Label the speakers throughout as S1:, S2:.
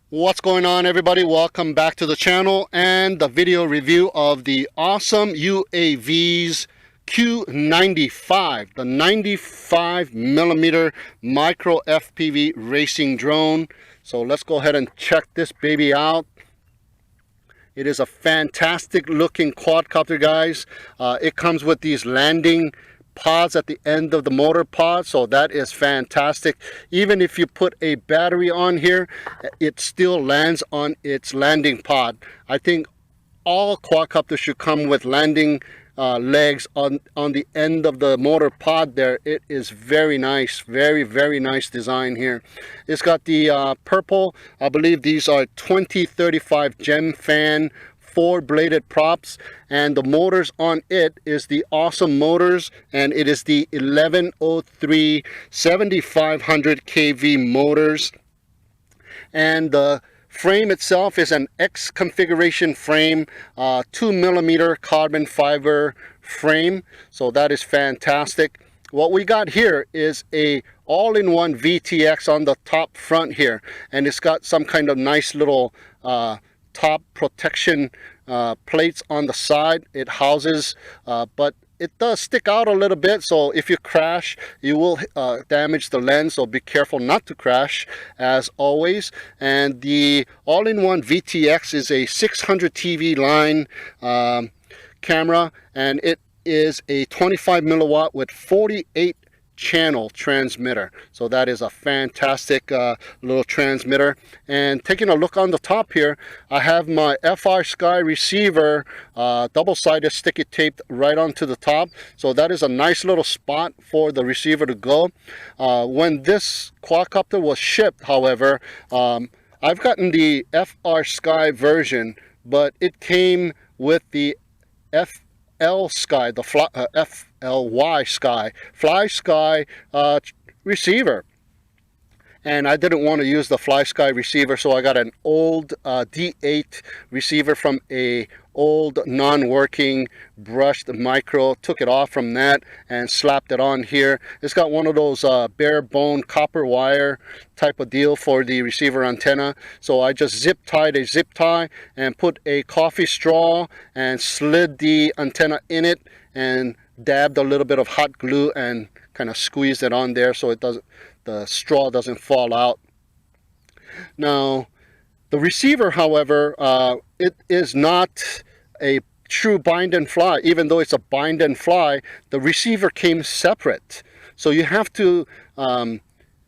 S1: What's going on, everybody? Welcome back to the channel and the video review of the awesome UAV's Q95, the 95mm micro FPV racing drone. So let's go ahead and check this baby out. It is a fantastic looking quadcopter, guys. It comes with these landing pods at the end of the motor pod, so that is fantastic. Even if you put a battery on here, it still lands on its landing pod. I think all quadcopters should come with landing legs on the end of the motor pod there. It is very nice, very nice design here. It's got the purple, I believe these are 2035 Gemfan 4-bladed props, and the motors on it is the awesome motors, and it is the 1103 7500 kV motors. And the frame itself is an X configuration frame, 2mm carbon fiber frame, so that is fantastic. What we got here is a all-in-one VTX on the top front here, and it's got some kind of nice little top protection plates on the side. It houses, but it does stick out a little bit, so if you crash you will damage the lens, so be careful not to crash as always. And the all-in-one VTX is a 600 TV line camera, and it is a 25 milliwatt with 48 channel transmitter, so that is a fantastic little transmitter. And taking a look on the top here, I have my FrSky receiver double-sided sticky taped right onto the top, so that is a nice little spot for the receiver to go. When this quadcopter was shipped, however, I've gotten the FrSky version, but it came with the FLSky, the FLY Sky receiver, and I didn't want to use the FlySky receiver, so I got an old D8 receiver from a old non-working brushed micro, took it off from that and slapped it on here. It's got one of those bare bone copper wire type of deal for the receiver antenna, so I just zip tied a zip tie and put a coffee straw and slid the antenna in it and dabbed a little bit of hot glue and kind of squeezed it on there so it doesn't, the straw doesn't fall out. Now the receiver, however, it is not a true bind and fly. Even though it's a bind and fly, the receiver came separate, so you have to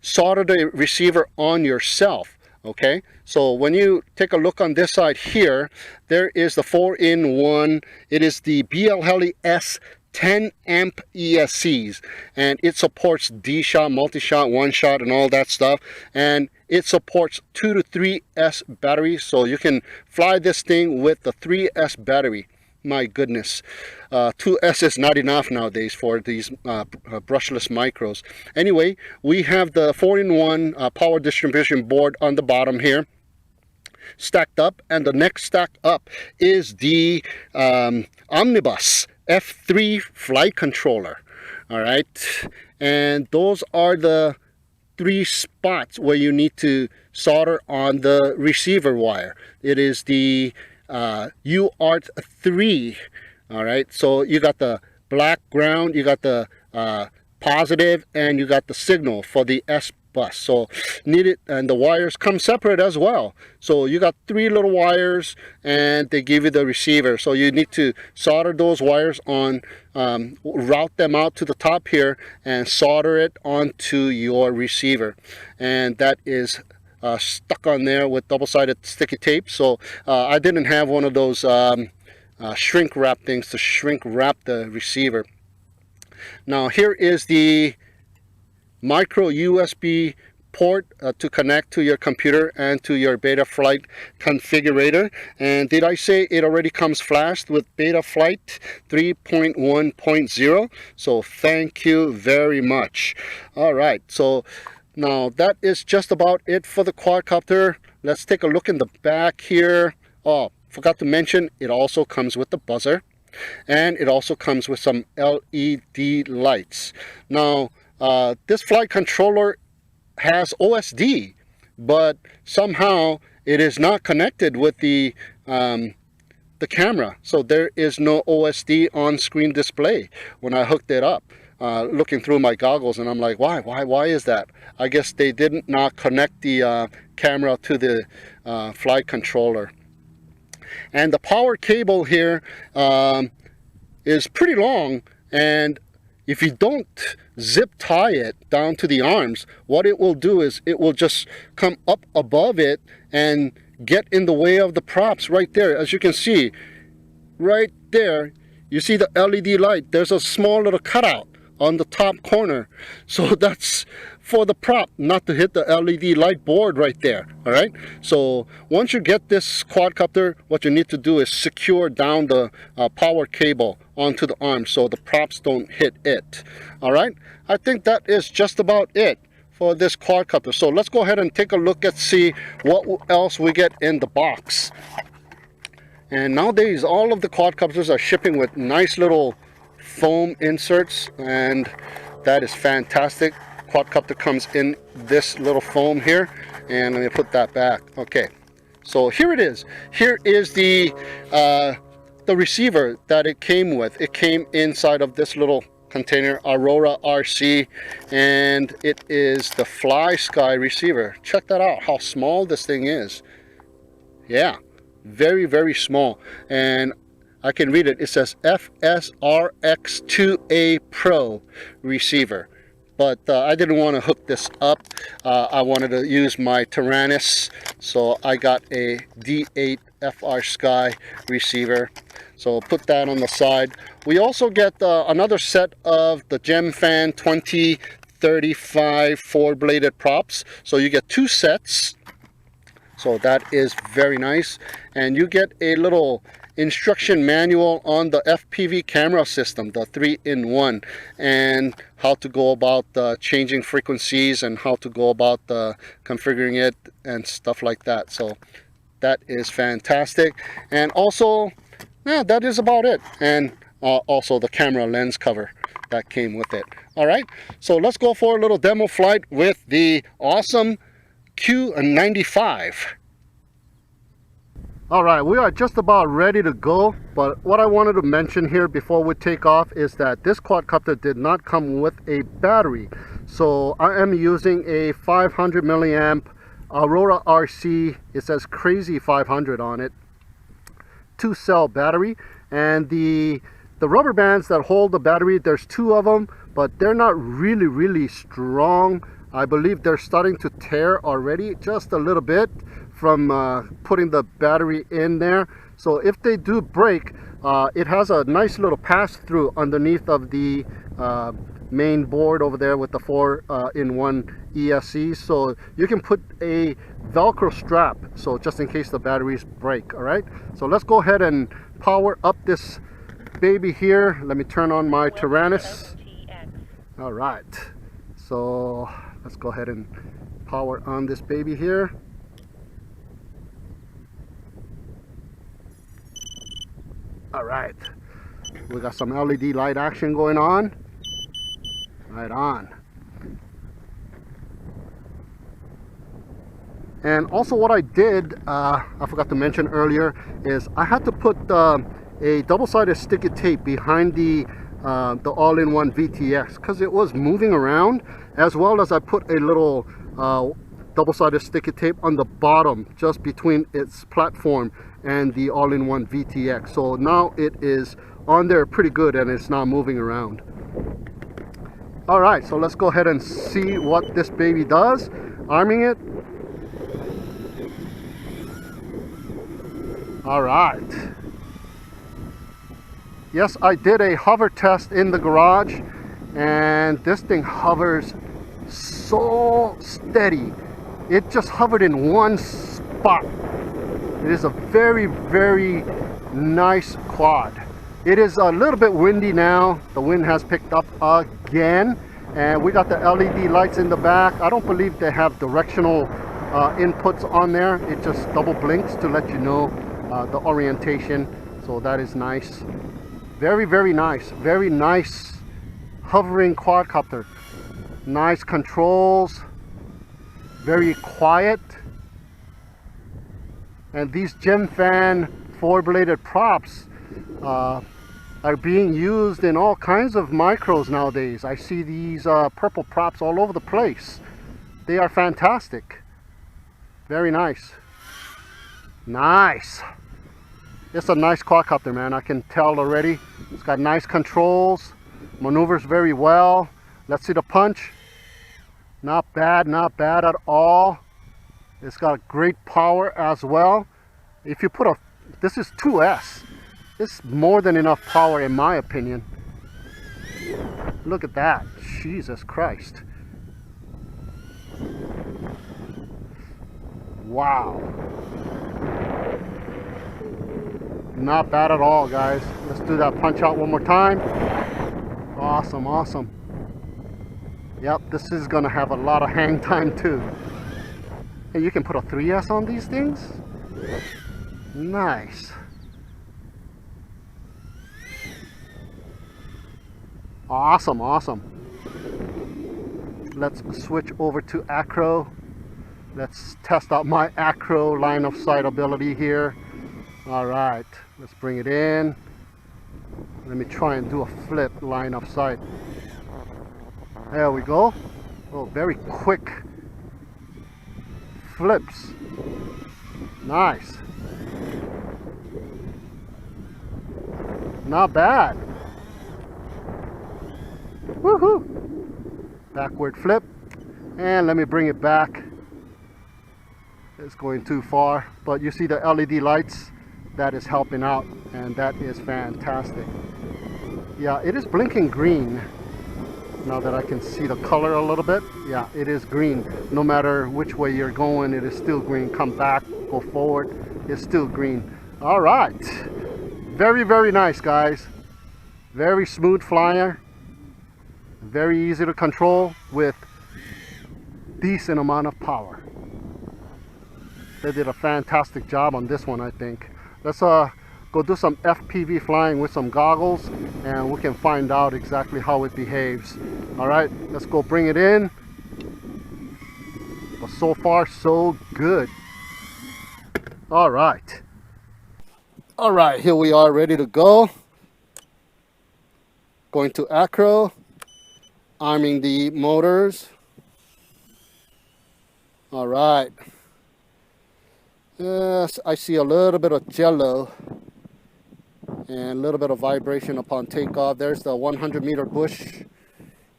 S1: solder the receiver on yourself. Okay, so when you take a look on this side here, there is the 4-in-1. It is the BLHeli S 10 amp ESCs, and it supports D-shot, multi-shot, one-shot, and all that stuff. And it supports 2 to 3S batteries, so you can fly this thing with the 3S battery. My goodness, 2S is not enough nowadays for these brushless micros. Anyway, we have the 4-in-1 power distribution board on the bottom here stacked up, and the next stack up is the OMNIBUS F3 flight controller. All right, and those are the 3 spots where you need to solder on the receiver wire. It is the UART 3. All right, so you got the black ground, you got the positive, and you got the signal for the S bus. So need it, and the wires come separate as well. So you got 3 little wires, and they give you the receiver. So you need to solder those wires on, route them out to the top here, and solder it onto your receiver. And that is stuck on there with double-sided sticky tape. So I didn't have one of those shrink wrap things to shrink wrap the receiver. Now here is the micro USB port to connect to your computer and to your Betaflight configurator. And did I say it already comes flashed with Betaflight 3.1.0? So thank you very much. All right, so now that is just about it for the quadcopter. Let's take a look in the back here. Oh, forgot to mention, it also comes with the buzzer, and it also comes with some LED lights. Now this flight controller has OSD, but somehow it is not connected with the camera, so there is no OSD on-screen display when I hooked it up. Looking through my goggles, and I'm like, why is that? I guess they did not connect the camera to the flight controller. And the power cable here is pretty long, and if you don't zip tie it down to the arms, what it will do is it will just come up above it and get in the way of the props right there. As you can see right there, you see the LED light, there's a small little cutout on the top corner, so that's for the prop not to hit the LED light board right there. All right, so once you get this quadcopter, what you need to do is secure down the power cable onto the arm so the props don't hit it. All right, I think that is just about it for this quadcopter. So let's go ahead and take a look and see what else we get in the box. And nowadays all of the quadcopters are shipping with nice little foam inserts, and that is fantastic. Quadcopter comes in this little foam here, and let me put that back. Okay, so here it is. Here is the receiver that it came with. It came inside of this little container, Aurora RC, and it is the Fly Sky receiver. Check that out, how small this thing is. Yeah, very, very small. And I can read it. It says FSRX2A Pro receiver. But I didn't want to hook this up. I wanted to use my Tyrannus, so I got a D8 FR Sky receiver. So put that on the side. We also get another set of the Gemfan 2035 four-bladed props. So you get two sets. So that is very nice. And you get a little instruction manual on the FPV camera system, the 3-in-1, and how to go about changing frequencies and how to go about configuring it and stuff like that. So that is fantastic. And also, yeah, that is about it. And also the camera lens cover that came with it. All right, so let's go for a little demo flight with the awesome Q95. All right, we are just about ready to go, but what I wanted to mention here before we take off is that this quadcopter did not come with a battery. So I am using a 500 milliamp Aurora RC. It says Crazy 500 on it. 2-cell battery, and the rubber bands that hold the battery, there's 2 of them, but they're not really strong. I believe they're starting to tear already, just a little bit from putting the battery in there. So if they do break, it has a nice little pass-through underneath of the main board over there with the 4-in-1 ESC, so you can put a Velcro strap, so just in case the batteries break. All right, so let's go ahead and power up this baby here. Let me turn on my Tyrannus. All right, so let's go ahead and power on this baby here. All right, we got some LED light action going on. Right on. And also what I did, I forgot to mention earlier, is I had to put a double-sided sticky tape behind the all-in-one VTX because it was moving around, as well as I put a little double-sided sticky tape on the bottom just between its platform and the all-in-one VTX. So now it is on there pretty good and it's not moving around. All right, so let's go ahead and see what this baby does. Arming it. All right. Yes, I did a hover test in the garage, and this thing hovers so steady. It just hovered in one spot. It is a very nice quad. It is a little bit windy now. The wind has picked up again, and we got the LED lights in the back. I don't believe they have directional inputs on there. It just double blinks to let you know the orientation. So that is nice. Very nice. Very nice hovering quadcopter. Nice controls. Very quiet. And these Gemfan four-bladed props are being used in all kinds of micros nowadays. I see these purple props all over the place. They are fantastic. Very nice. Nice. It's a nice quadcopter, man. I can tell already. It's got nice controls. Maneuvers very well. Let's see the punch. Not bad at all. It's got great power as well. If you put this is 2S. It's more than enough power in my opinion. Look at that. Jesus Christ. Wow. Not bad at all, guys. Let's do that punch out one more time. Awesome, awesome. Yep, this is gonna have a lot of hang time too. Hey, you can put a 3S on these things? Nice. Awesome, awesome. Let's switch over to acro. Let's test out my acro line of sight ability here. All right, let's bring it in. Let me try and do a flip line of sight. There we go. Oh, very quick flips. Nice. Not bad. Woohoo! Backward flip. And let me bring it back. It's going too far. But you see the LED lights? That is helping out. And that is fantastic. Yeah, it is blinking green. Now that I can see the color a little bit. Yeah, it is green. No matter which way you're going, it is still green. Come back, go forward. It's still green. All right. Very, very nice, guys. Very smooth flyer. Very easy to control with decent amount of power. They did a fantastic job on this one, I think. Let's go do some FPV flying with some goggles and we can find out exactly how it behaves. All right, let's go bring it in. But so far, so good. All right. All right, here we are ready to go. Going to acro. Arming the motors. All right. Yes, I see a little bit of jello and a little bit of vibration upon takeoff. There's the 100-meter bush.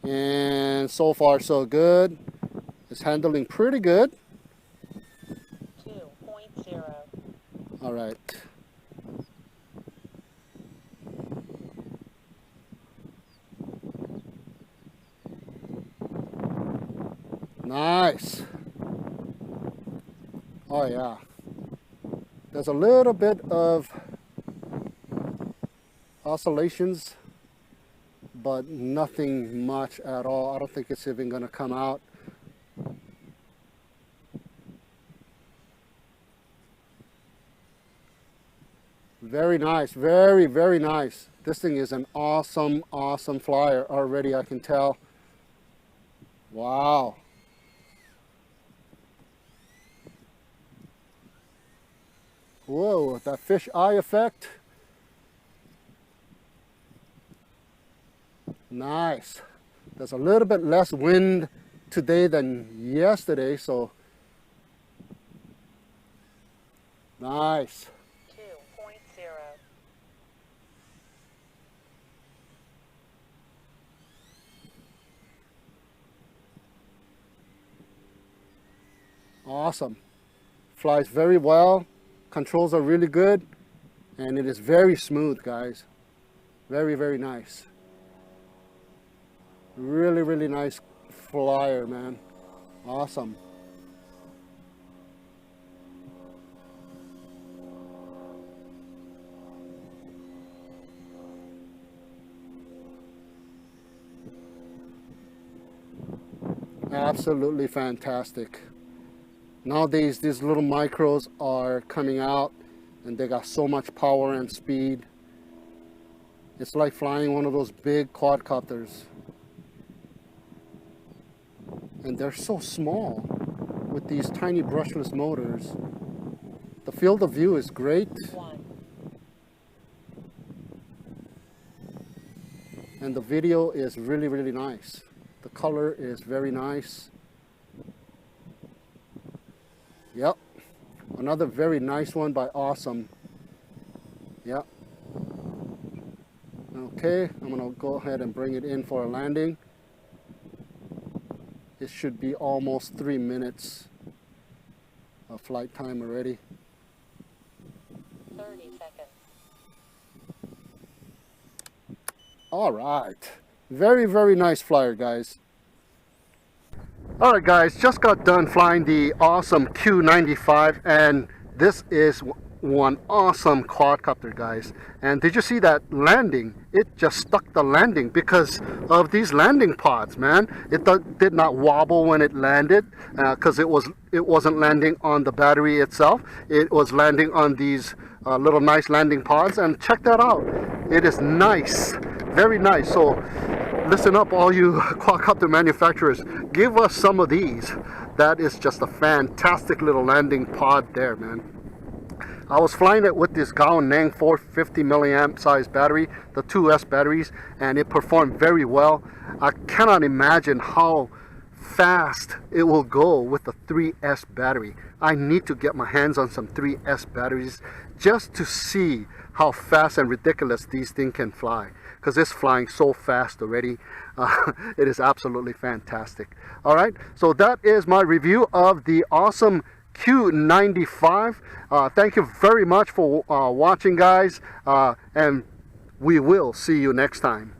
S1: And so far, so good. It's handling pretty good.
S2: 2.0.
S1: All right. Nice. Oh yeah. There's a little bit of oscillations, but nothing much at all. I don't think it's even gonna come out. Very nice, very, very nice. This thing is an awesome, awesome flyer already, I can tell. Wow. Whoa, that fish eye effect. Nice. There's a little bit less wind today than yesterday, so nice.
S2: 2.0.
S1: Awesome. Flies very well. Controls are really good. And it is very smooth, guys. Very, very nice. Really, really nice flyer, man. Awesome. Absolutely fantastic. Nowadays, these little micros are coming out and they got so much power and speed. It's like flying one of those big quadcopters. And they're so small with these tiny brushless motors. The field of view is great.
S2: 1.
S1: And the video is really, really nice. The color is very nice. Yep. Another very nice one by Awesome. Yep. Okay, I'm gonna go ahead and bring it in for a landing. It should be almost 3 minutes of flight time already.
S2: 30 seconds.
S1: All right. Very, very nice flyer, guys. All right, guys, just got done flying the awesome Q95, and this is one awesome quadcopter, guys. And did you see that landing? It just stuck the landing because of these landing pods, man. It did not wobble when it landed because it wasn't landing on the battery itself. It was landing on these little nice landing pods, and check that out. It is nice, very nice. So listen up, all you quadcopter manufacturers, give us some of these. That is just a fantastic little landing pod there, man. I was flying it with this Nang 450 milliamp size battery, the 2S batteries, and it performed very well. I cannot imagine how fast it will go with the 3S battery. I need to get my hands on some 3S batteries just to see how fast and ridiculous these things can fly, because it's flying so fast already. It is absolutely fantastic. All right, so that is my review of the awesome Q95. Thank you very much for watching, guys, and we will see you next time.